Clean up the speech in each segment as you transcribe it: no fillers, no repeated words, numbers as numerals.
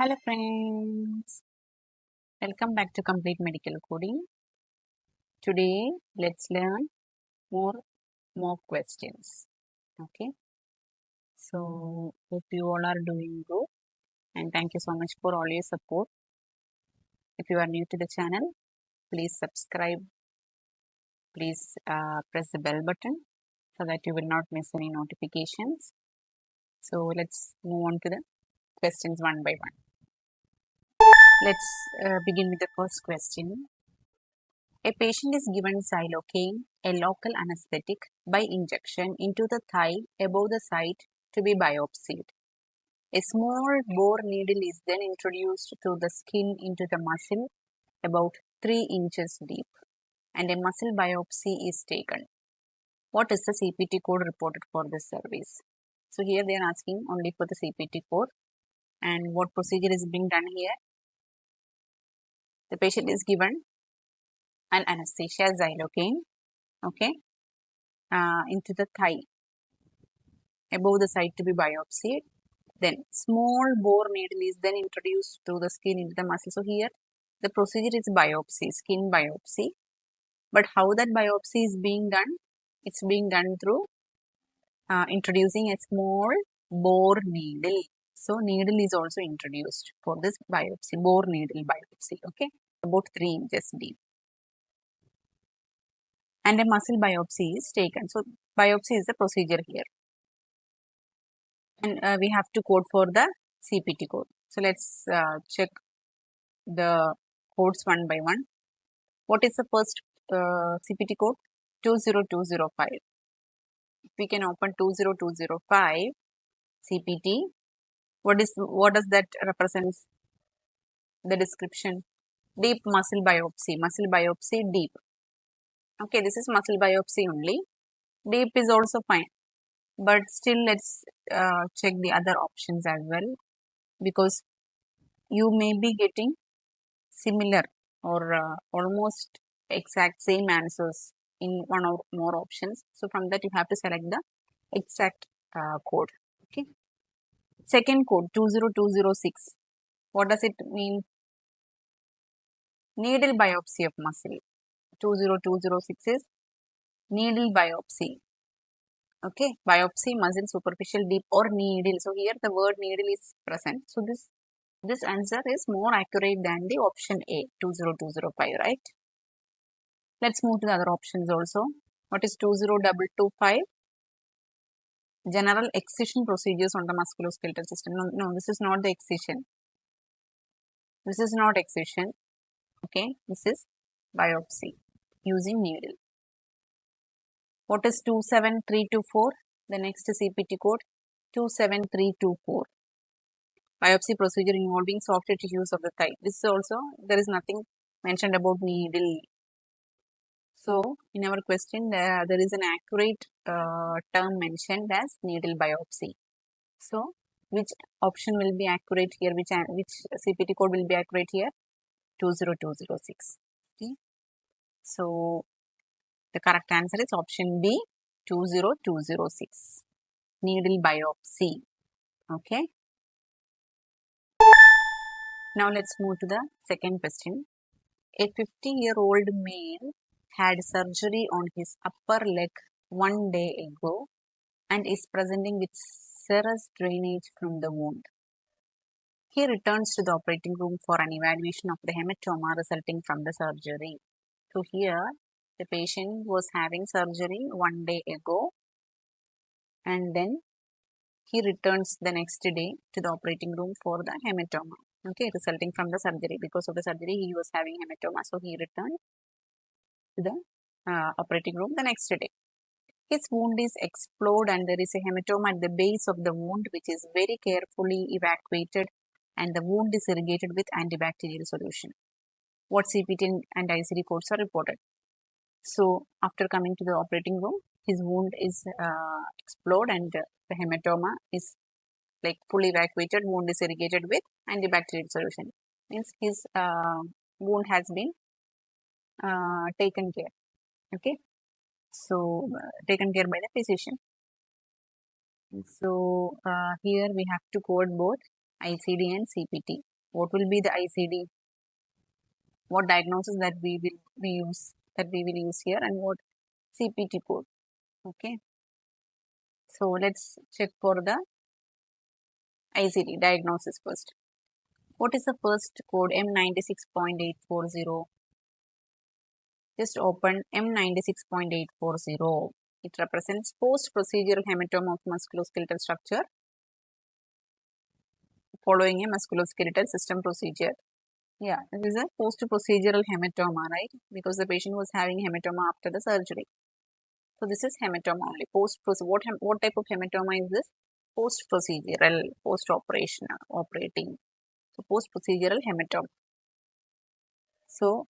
Hello friends, welcome back to Complete Medical Coding. Today let's learn more mock questions. Okay, so hope you all are doing good and thank you so much for all your support. If you are new to the channel, please subscribe, please press the bell button so that you will not miss any notifications. So let's move on to the questions one by one. Let's begin with the first question. A patient is given xylocaine, a local anesthetic, by injection into the thigh above the site to be biopsied. A small bore needle is then introduced through the skin into the muscle about 3 inches deep, and a muscle biopsy is taken. What is the CPT code reported for this service? So here they are asking only for the CPT code, and what procedure is being done here? The patient is given an anesthesia xylocaine, okay, into the thigh above the site to be biopsied. Then small bore needle is then introduced through the skin into the muscle. So here the procedure is biopsy, skin biopsy. But how that biopsy is being done? It's being done through introducing a small bore needle. So needle is also introduced for this biopsy, bore needle biopsy, okay, about 3 inches deep. And a muscle biopsy is taken. So biopsy is the procedure here. And we have to code for the CPT code. So let's check the codes one by one. What is the first CPT code? 20205. If we can open 20205 CPT, what does that represent? The description: deep muscle biopsy deep. Okay, this is muscle biopsy only. Deep is also fine, but still let's check the other options as well, because you may be getting similar or almost exact same answers in one or more options. So from that you have to select the exact code. Okay. Second code 20206. What does it mean? Needle biopsy of muscle. 20206 is needle biopsy. Okay, biopsy muscle superficial deep or needle. So here the word needle is present. So this answer is more accurate than the option A, 20205, right? Let's move to the other options also. What is 20225? General excision procedures on the musculoskeletal system. No, this is not the excision. This is not excision. Okay, this is biopsy using needle. What is 27324? The next CPT code 27324. Biopsy procedure involving soft tissues of the thigh. This is also, there is nothing mentioned about needle. So, in our question, there is an accurate term mentioned as needle biopsy. So, which option will be accurate here? Which CPT code will be accurate here? 20206. Okay. So, the correct answer is option B, 20206. Needle biopsy. Okay. Now, let's move to the second question. A 50-year-old male had surgery on his upper leg 1 day ago and is presenting with serous drainage from the wound. He returns to the operating room for an evaluation of the hematoma resulting from the surgery. So here the patient was having surgery 1 day ago and then he returns the next day to the operating room for the hematoma, okay, resulting from the surgery. Because of the surgery he was having hematoma, so he returned to the operating room the next day. His wound is explored and there is a hematoma at the base of the wound, which is very carefully evacuated, and the wound is irrigated with antibacterial solution. What CPT and ICD codes are reported? So after coming to the operating room, his wound is explored and the hematoma is like fully evacuated, wound is irrigated with antibacterial solution. Means his wound has been taken care. Okay. So taken care by the physician. So here we have to code both ICD and CPT. What will be the ICD? What diagnosis that we will use here, and what CPT code? Okay. So let's check for the ICD diagnosis first. What is the first code? M96.840. Just open M96.840. It represents post-procedural hematoma of musculoskeletal structure following a musculoskeletal system procedure. Yeah, this is a post-procedural hematoma, right? Because the patient was having hematoma after the surgery. So this is hematoma only. What type of hematoma is this? Post-procedural, post-operational, operating. So post-procedural hematoma. So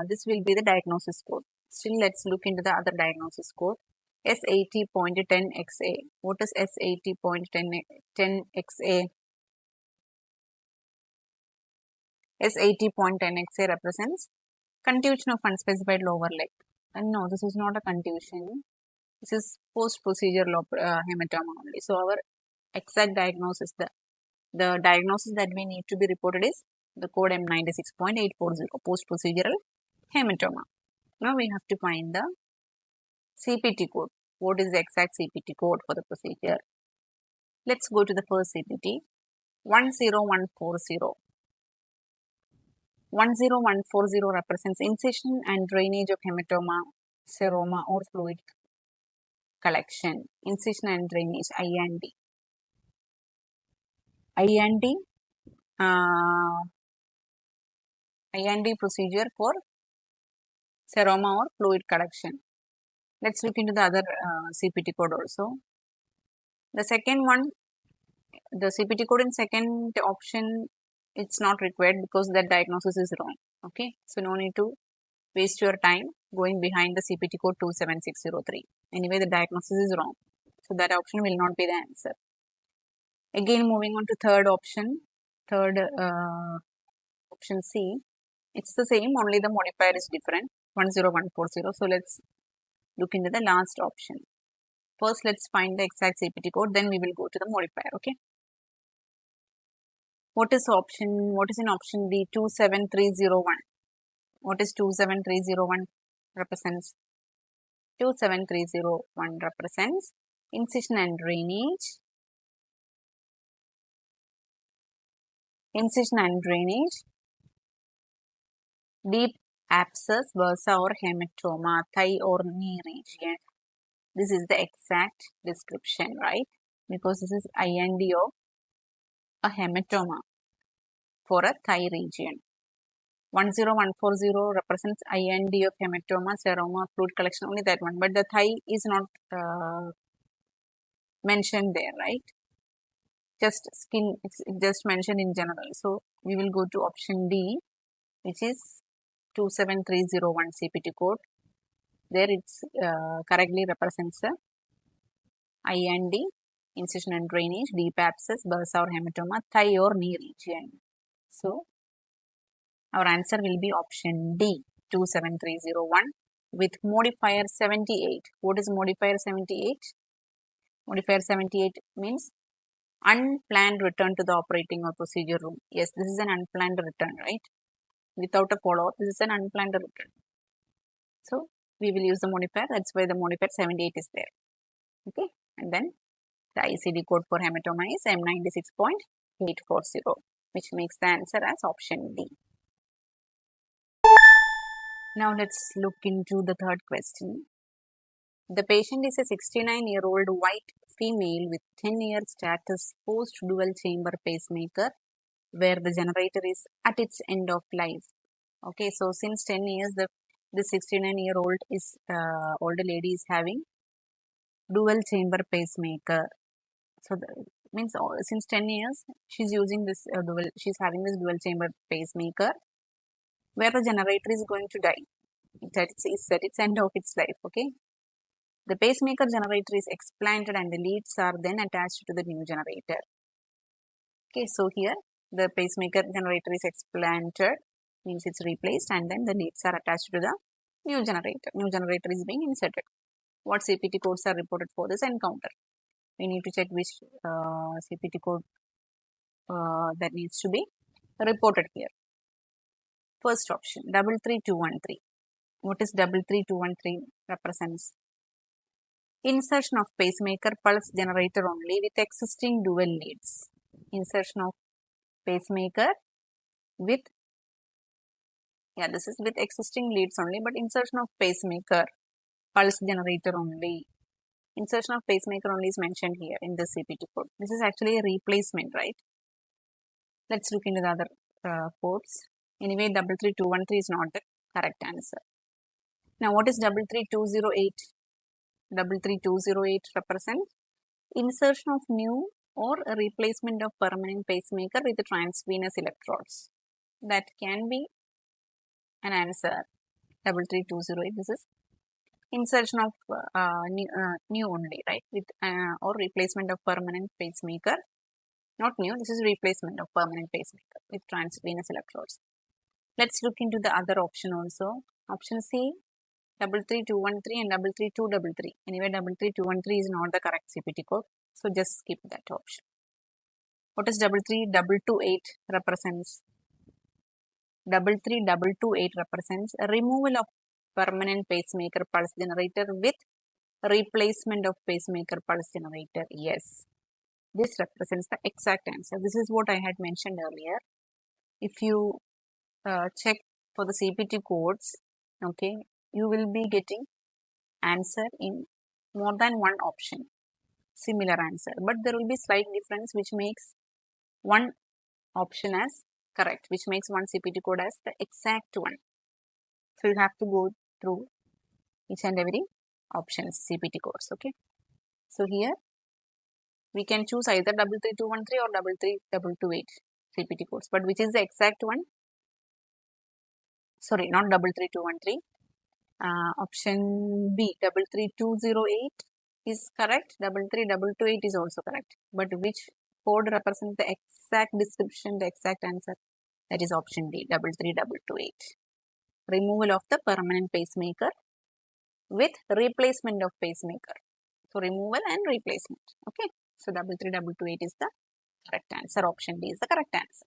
this will be the diagnosis code. Still, let's look into the other diagnosis code. S80.10XA. What is S80.10XA? S80.10XA represents contusion of unspecified lower leg. And no, this is not a contusion. This is post-procedural hematoma only. So our exact diagnosis, the diagnosis that we need to be reported is the code M96.840, post-procedural hematoma. Now we have to find the CPT code. What is the exact CPT code for the procedure? Let's go to the first CPT, 10140. 10140 represents incision and drainage of hematoma, seroma or fluid collection. Incision and drainage, I&D. I&D procedure for seroma or fluid collection. Let's look into the other CPT code also. The second one, the CPT code in second option, it's not required because that diagnosis is wrong. Okay, so no need to waste your time going behind the CPT code 27603. Anyway, the diagnosis is wrong, so that option will not be the answer. Again, moving on to third option, option C. It's the same, only the modifier is different, 10140. So let's look into the last option. First, let's find the exact CPT code, then we will go to the modifier, okay? What is in option D? 27301. What is 27301 represents? 27301 represents incision and drainage. Incision and drainage, deep abscess, bursa or hematoma, thigh or knee region. This is the exact description, right? Because this is IND of a hematoma for a thigh region. 10140 represents IND of hematoma, seroma, fluid collection, only that one. But the thigh is not mentioned there, right? Just skin, it's just mentioned in general. So we will go to option D, which is 27301 CPT code. There it's correctly represents the IND, incision and drainage, deep abscess, bursa or hematoma, thigh or knee region. So our answer will be option D, 27301 with modifier 78. What is modifier 78? Modifier 78 means unplanned return to the operating or procedure room. Yes, this is an unplanned return, right? Without a follow-up, this is an unplanned return. So we will use the modifier. That's why the modifier 78 is there. Okay, and then the ICD code for hematoma is M96.840, which makes the answer as option D. Now let's look into the third question. The patient is a 69-year-old white female with 10-year status post-dual chamber pacemaker where the generator is at its end of life. Okay, so since 10 years, the 69-year-old older lady is having dual chamber pacemaker. So means since 10 years, she's using this she's having this dual chamber pacemaker where the generator is going to die. It's at its end of its life, okay? The pacemaker generator is explanted and the leads are then attached to the new generator. Okay, so here the pacemaker generator is explanted, means it's replaced, and then the leads are attached to the new generator. New generator is being inserted. What CPT codes are reported for this encounter? We need to check which CPT code that needs to be reported here. First option, 33213. What is 33213 represents? Insertion of pacemaker pulse generator only with existing dual leads. Insertion of pacemaker with, this is with existing leads only, but insertion of pacemaker pulse generator only. Insertion of pacemaker only is mentioned here in the CPT code. This is actually a replacement, right? Let's look into the other codes. Anyway, 33213 is not the correct answer. Now, what is 33208? 33208 represents insertion of new or a replacement of permanent pacemaker with transvenous electrodes. That can be an answer. 33208. This is insertion of new only, right? With or replacement of permanent pacemaker. Not new. This is replacement of permanent pacemaker with transvenous electrodes. Let's look into the other option also. Option C, 33213 and 33233. Anyway, 33213 is not the correct CPT code. So just skip that option. What is 33228 represents? 33228 represents a removal of permanent pacemaker pulse generator with replacement of pacemaker pulse generator. Yes, this represents the exact answer. This is what I had mentioned earlier. If you check for the CPT codes, okay, you will be getting answer in more than one option, similar answer, but there will be slight difference which makes one option as correct, which makes one CPT code as the exact one. So you have to go through each and every options CPT codes. Okay, so here we can choose either 33213 or 33228 CPT codes, but which is the exact one? Sorry, not 33213. Option B, 33208 is correct. 33228 is also correct. But which code represents the exact description, the exact answer? That is option D, 33228. Removal of the permanent pacemaker with replacement of pacemaker. So removal and replacement. Okay. So 33228 is the correct answer. Option D is the correct answer.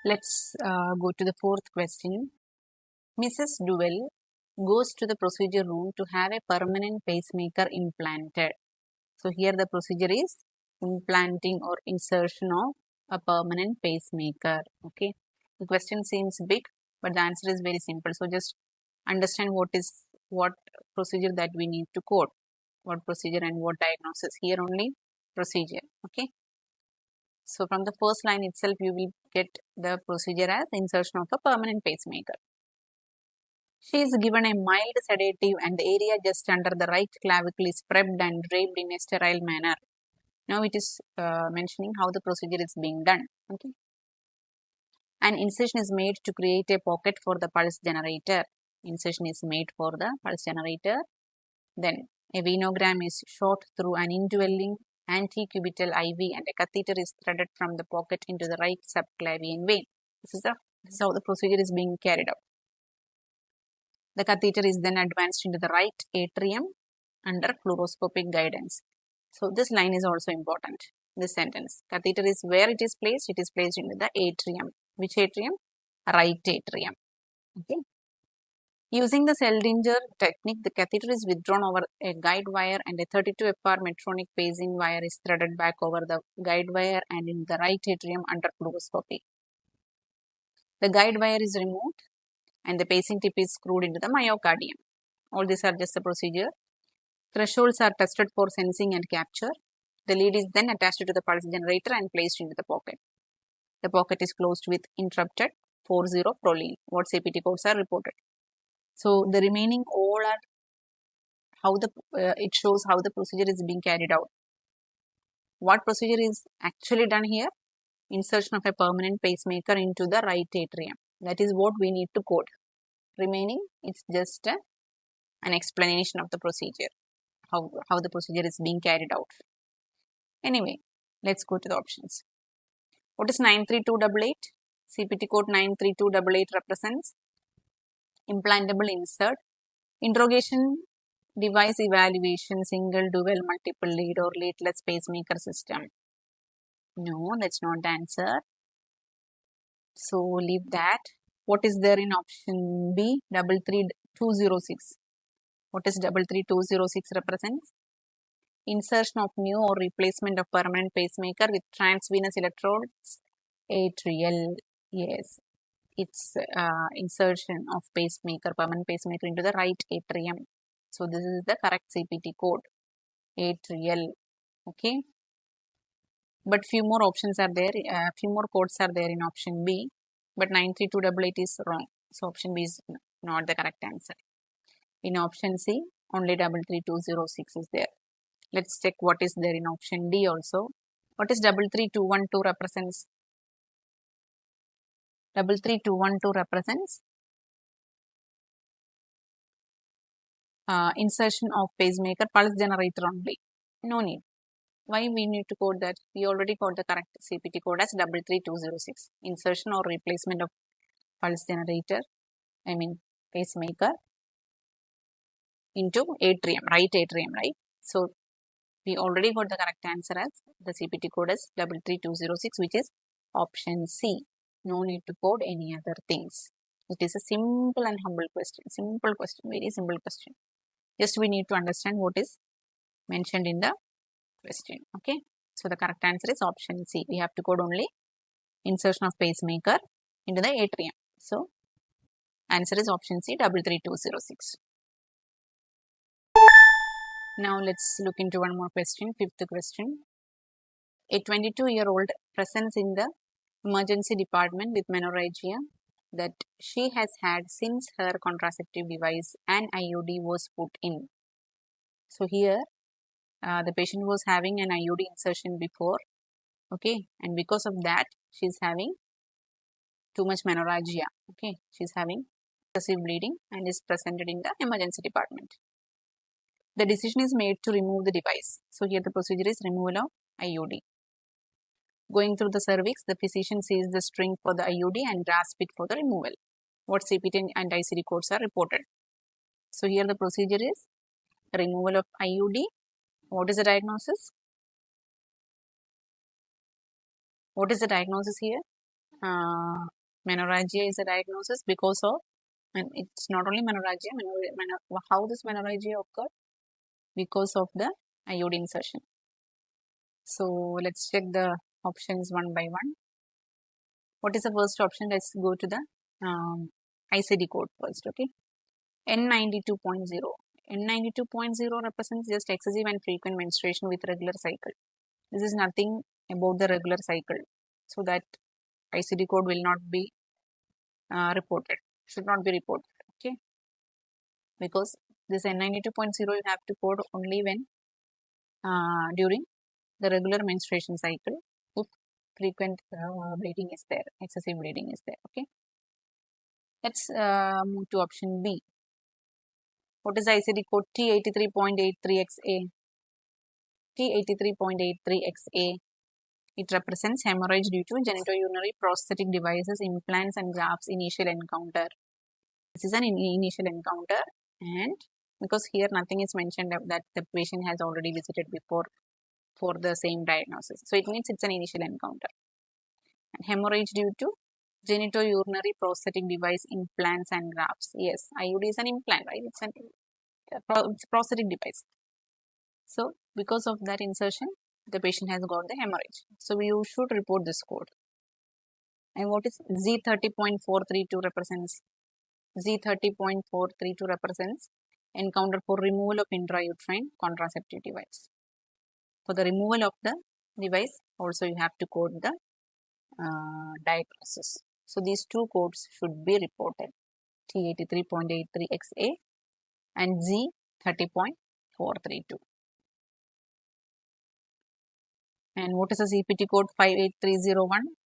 Let's go to the fourth question. Mrs. Duell goes to the procedure room to have a permanent pacemaker implanted. So here the procedure is implanting or insertion of a permanent pacemaker. Okay. The question seems big, but the answer is very simple. So just understand what procedure that we need to code. What procedure and what diagnosis. Here only procedure. Okay. So from the first line itself, you will get the procedure as insertion of a permanent pacemaker. She is given a mild sedative and the area just under the right clavicle is prepped and draped in a sterile manner. Now it is mentioning how the procedure is being done. Okay. An incision is made to create a pocket for the pulse generator. Incision is made for the pulse generator. Then a venogram is shot through an indwelling antecubital IV and a catheter is threaded from the pocket into the right subclavian vein. This is how the procedure is being carried out. The catheter is then advanced into the right atrium under fluoroscopic guidance. So this line is also important. This sentence. Catheter is where it is placed. It is placed into the atrium. Which atrium? Right atrium. Okay. Using the Seldinger technique, the catheter is withdrawn over a guide wire and a 32 FR Medtronic pacing wire is threaded back over the guide wire and in the right atrium under fluoroscopy. The guide wire is removed and the pacing tip is screwed into the myocardium. All these are just a procedure. Thresholds are tested for sensing and capture. The lead is then attached to the pulse generator and placed into the pocket. The pocket is closed with interrupted 40 proline. What CPT codes are reported. So the remaining all are how it shows how the procedure is being carried out. What procedure is actually done here? Insertion of a permanent pacemaker into the right atrium. That is what we need to code. Remaining, it's just an explanation of the procedure, how the procedure is being carried out. Anyway, let's go to the options. What is 93288? CPT code 93288 represents implantable insert, interrogation device evaluation, single, dual, multiple lead or leadless pacemaker system. No, that's not the answer. So leave that. What is there in option B? 33206. What is 33206 represents? Insertion of new or replacement of permanent pacemaker with transvenous electrodes. Atrial. Yes, it's insertion of permanent pacemaker into the right atrium. So this is the correct CPT code. Atrial. Okay. But few more options are there. Few more codes are there in option B. But 93288 is wrong. So option B is not the correct answer. In option C, only 33206 is there. Let's check what is there in option D also. What is 33212 represents? 33212 represents insertion of pacemaker pulse generator only. No need. Why we need to code that? We already got the correct CPT code as 33206. Insertion or replacement of pulse generator, pacemaker into atrium, right atrium, right? So we already got the correct answer as the CPT code is 33206, which is option C. No need to code any other things. It is a simple and humble question. Simple question, very simple question. Just we need to understand what is mentioned in the question. Okay. So the correct answer is option C. We have to code only insertion of pacemaker into the atrium. So answer is option C, 33206. Now let's look into one more question, fifth question. A 22-year-old presents in the emergency department with menorrhagia that she has had since her contraceptive device and IUD was put in. So here the patient was having an IUD insertion before, okay, and because of that she is having too much menorrhagia, okay, she is having excessive bleeding and is presented in the emergency department. The decision is made to remove the device. So here the procedure is removal of IUD. Going through the cervix, the physician sees the string for the IUD and grasps it for the removal. What CPT and ICD codes are reported. So here the procedure is removal of IUD. What is the diagnosis? What is the diagnosis here? Menorrhagia is a diagnosis because of, and it's not only menorrhagia, how this menorrhagia occurred? Because of the IUD insertion. So let's check the options one by one. What is the first option? Let's go to the ICD code first, okay? N92.0. N92.0 represents just excessive and frequent menstruation with regular cycle. This is nothing about the regular cycle. So that ICD code will not be reported, should not be reported, okay? Because this N92.0 you have to code only when during the regular menstruation cycle if frequent bleeding is there, excessive bleeding is there, okay? Let's move to option B. What is the ICD code? T83.83XA. T83.83XA. It represents hemorrhage due to genitourinary prosthetic devices, implants and grafts initial encounter. This is an initial encounter, and because here nothing is mentioned that the patient has already visited before for the same diagnosis. So it means it's an initial encounter. And hemorrhage due to genitourinary prosthetic device, implants and grafts. Yes, IUD is an implant, right? It's a prosthetic device. So because of that insertion, the patient has got the hemorrhage. So you should report this code. And what is Z30.432 represents? Z30.432 represents encounter for removal of intrauterine contraceptive device. For the removal of the device, also you have to code the diagnosis. So these two codes should be reported. T83.83XA and Z30.432. And what is the CPT code? 58301?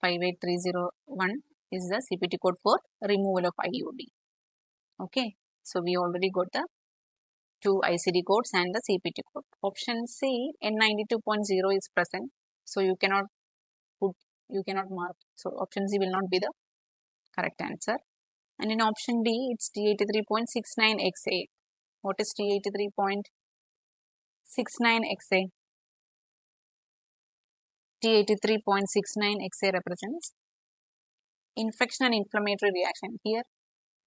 58301 is the CPT code for removal of IUD. Okay, so we already got the two ICD codes and the CPT code. Option C, N92.0 is present, so you cannot mark. So option C will not be the correct answer. And in option D, it's T83.69XA. What is T83.69XA? T83.69 XA represents infection and inflammatory reaction. Here,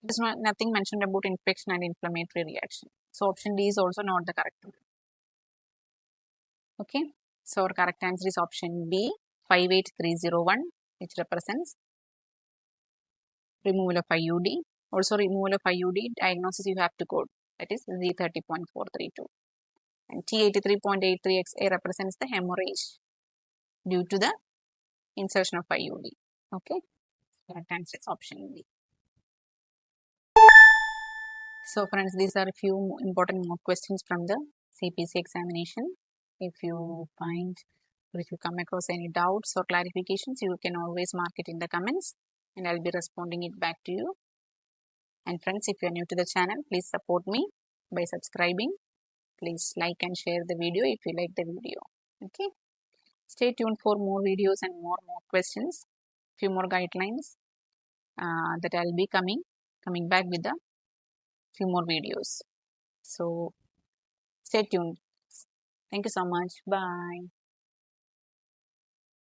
there's nothing mentioned about infection and inflammatory reaction. So option D is also not the correct one. Okay. So our correct answer is option B, 58301, which represents removal of IUD. Also removal of IUD diagnosis you have to code. That is Z30.432. And T83.83XA represents the hemorrhage due to the insertion of IUD. Okay. Correct answer is option B. So friends, these are a few important mock questions from the CPC examination. If you find or if you come across any doubts or clarifications, you can always mark it in the comments and I'll be responding it back to you. And friends, if you are new to the channel, please support me by subscribing. Please like and share the video if you like the video. Okay. Stay tuned for more videos and more questions, few more guidelines that I'll be coming back with a few more videos. So stay tuned. Thank you so much. Bye.